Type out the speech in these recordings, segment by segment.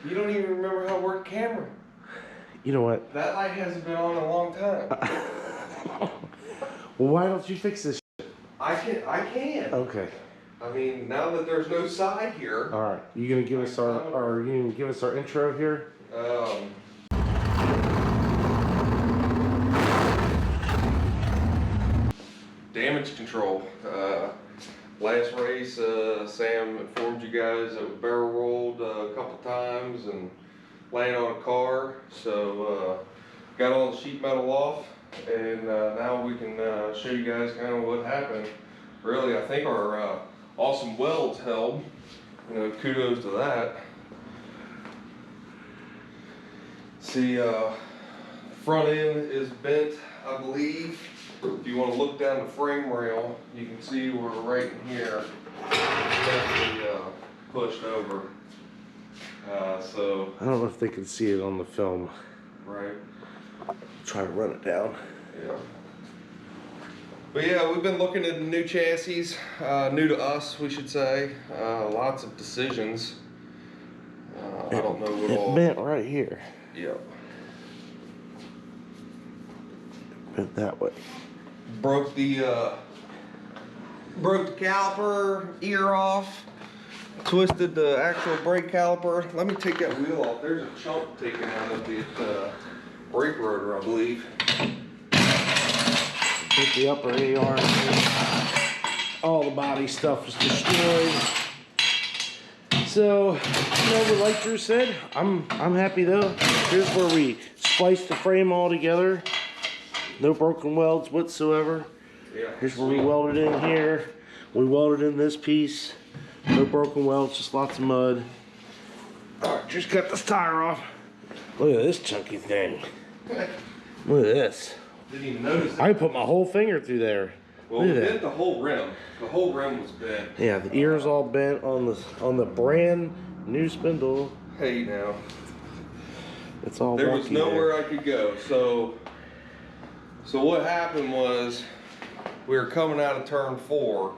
You don't even remember how to work the camera. You know what? That light hasn't been on in a long time. Well, why don't you fix this shit? I can. Okay. I mean, now that there's no side here. All right. You gonna give us our intro here? Damage control. Last race, Sam informed you guys that we barrel rolled a couple times and landed on a car. So got all the sheet metal off, and now we can show you guys kind of what happened. Really, I think our awesome welds held. You know, kudos to that. See, front end is bent, I believe. If you want to look down the frame rail, you can see we're right in here, definitely pushed over. So I don't know if they can see it on the film. Right. Try to run it down. Yeah. But yeah, we've been looking at new chassis, new to us, we should say. Lots of decisions. I don't know what all. It bent right here. Yep. Bent that way. Broke the caliper ear off. Twisted the actual brake caliper. Let me take that wheel off. There's a chunk taken out of the brake rotor, I believe. Hit the upper A-arm. All the body stuff was destroyed. So, you know, but like Drew said, I'm happy though. Here's where we spliced the frame all together. No broken welds whatsoever. Yeah. Here's where we welded in here. We welded in this piece. No broken welds, just lots of mud. Alright, just cut this tire off. Look at this chunky thing. Look at this. Didn't even notice it. I put my whole finger through there. Well, we bent the whole rim. The whole rim was bent. Yeah, the ear's all bent on the brand new spindle. Hey now. It's all there was wonky nowhere there. I could go. So what happened was we were coming out of turn 4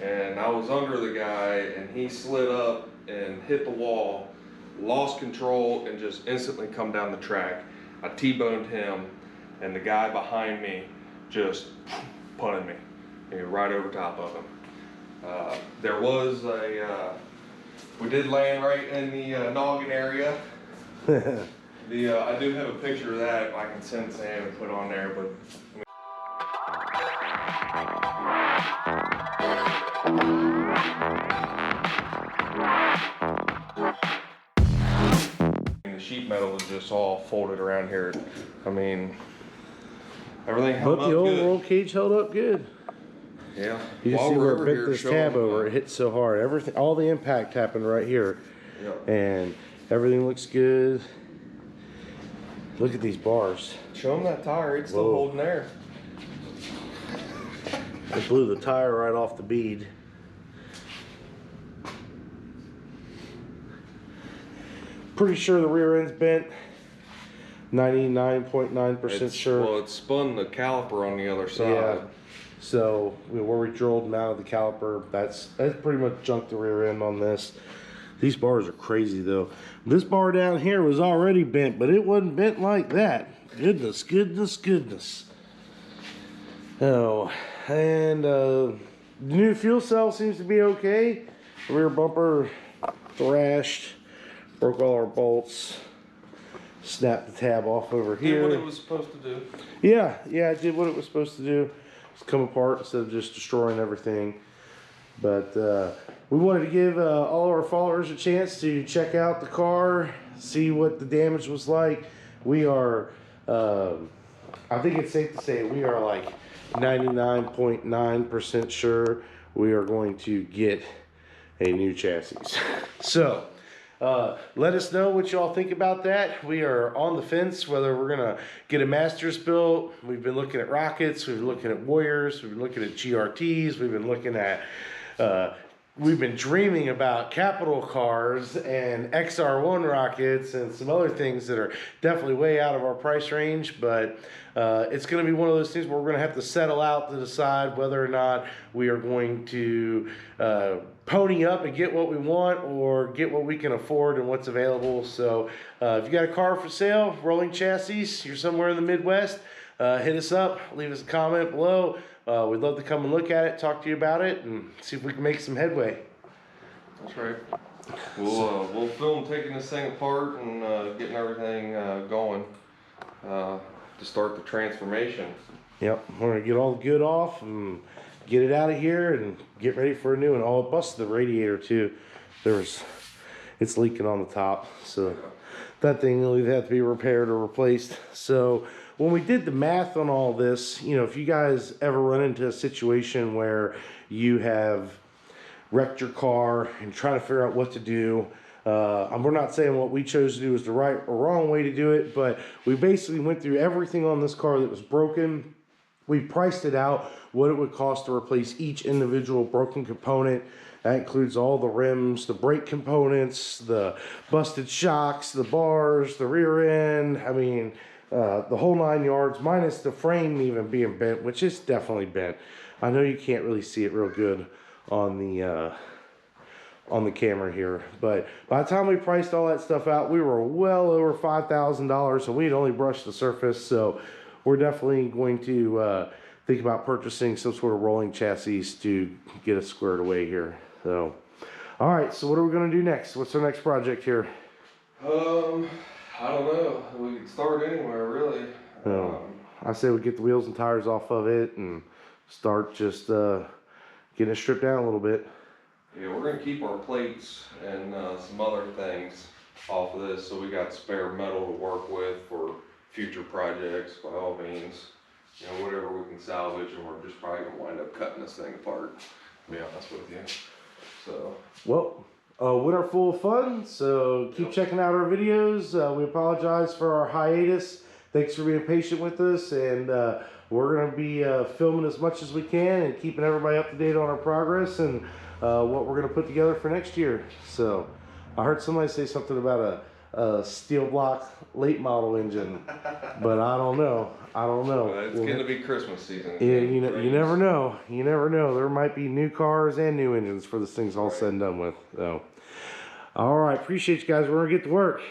and I was under the guy and he slid up and hit the wall, lost control and just instantly come down the track. I T-boned him and the guy behind me just punted me, right over top of him. There was we did land right in the noggin area. I do have a picture of that I can send Sam and put on there, but the sheet metal was just all folded around here. I mean, everything held up But the old good. roll cage held up good. Yeah. You can While see we're where over it bent here this showing, tab over. It hit so hard. Everything, all the impact happened right here. Yeah. And everything looks good. Look at these bars. Show them that tire, it's still Whoa. holding there. It blew the tire right off the bead. Pretty sure the rear end's bent. 99.9% sure. Well, it spun the caliper on the other side. Yeah. So where we drilled and out of the caliper, that's pretty much junked the rear end on this. These bars are crazy though. This bar down here was already bent, but it wasn't bent like that. Goodness, goodness, goodness. Oh, and the new fuel cell seems to be okay. The rear bumper thrashed, broke all our bolts, snapped the tab off over here. Did what it was supposed to do. Yeah, it did what it was supposed to do. It's come apart instead of just destroying everything. But we wanted to give all our followers a chance to check out the car, see what the damage was like. We are, I think it's safe to say we are like 99.9% sure we are going to get a new chassis. So, let us know what y'all think about that. We are on the fence whether we're gonna get a Masters built. We've been looking at Rockets, we've been looking at Warriors, we've been looking at GRTs, we've been looking at we've been dreaming about capital cars and XR1 rockets and some other things that are definitely way out of our price range, but it's going to be one of those things where we're going to have to settle out to decide whether or not we are going to pony up and get what we want or get what we can afford and what's available. So if you got a car for sale, rolling chassis, you're somewhere in the Midwest, hit us up, leave us a comment below. We'd love to come and look at it, talk to you about it, and see if we can make some headway. That's right. We'll film taking this thing apart and getting everything going to start the transformation. Yep, we're gonna get all the good off and get it out of here and get ready for a new one. Oh, it busted the radiator too. It's leaking on the top, so that thing will either have to be repaired or replaced. So when we did the math on all this, you know, if you guys ever run into a situation where you have wrecked your car and trying to figure out what to do, we're not saying what we chose to do is the right or wrong way to do it, but we basically went through everything on this car that was broken. We priced it out, what it would cost to replace each individual broken component. That includes all the rims, the brake components, the busted shocks, the bars, the rear end. I mean, the whole 9 yards, minus the frame even being bent, which is definitely bent. I know you can't really see it real good on the camera here, but by the time we priced all that stuff out, we were well over $5,000, and we'd only brushed the surface. So we're definitely going to think about purchasing some sort of rolling chassis to get us squared away here. So, all right, so what are we going to do next? What's our next project here? I don't know. We could start anywhere, really. I say we get the wheels and tires off of it and start just getting it stripped down a little bit. Yeah, we're gonna keep our plates and some other things off of this, so we got spare metal to work with for future projects. By all means, you know, whatever we can salvage, and we're just probably gonna wind up cutting this thing apart, to be honest with you. So, well, winter full of fun, so keep checking out our videos. We apologize for our hiatus. Thanks for being patient with us, and we're going to be filming as much as we can and keeping everybody up to date on our progress and what we're going to put together for next year. So I heard somebody say something about a steel block late model engine, but I don't know. Well, it's going to be Christmas season. Yeah, you never know. You never know. There might be new cars and new engines for this thing's all said and done with. So, all right. Appreciate you guys. We're going to get to work.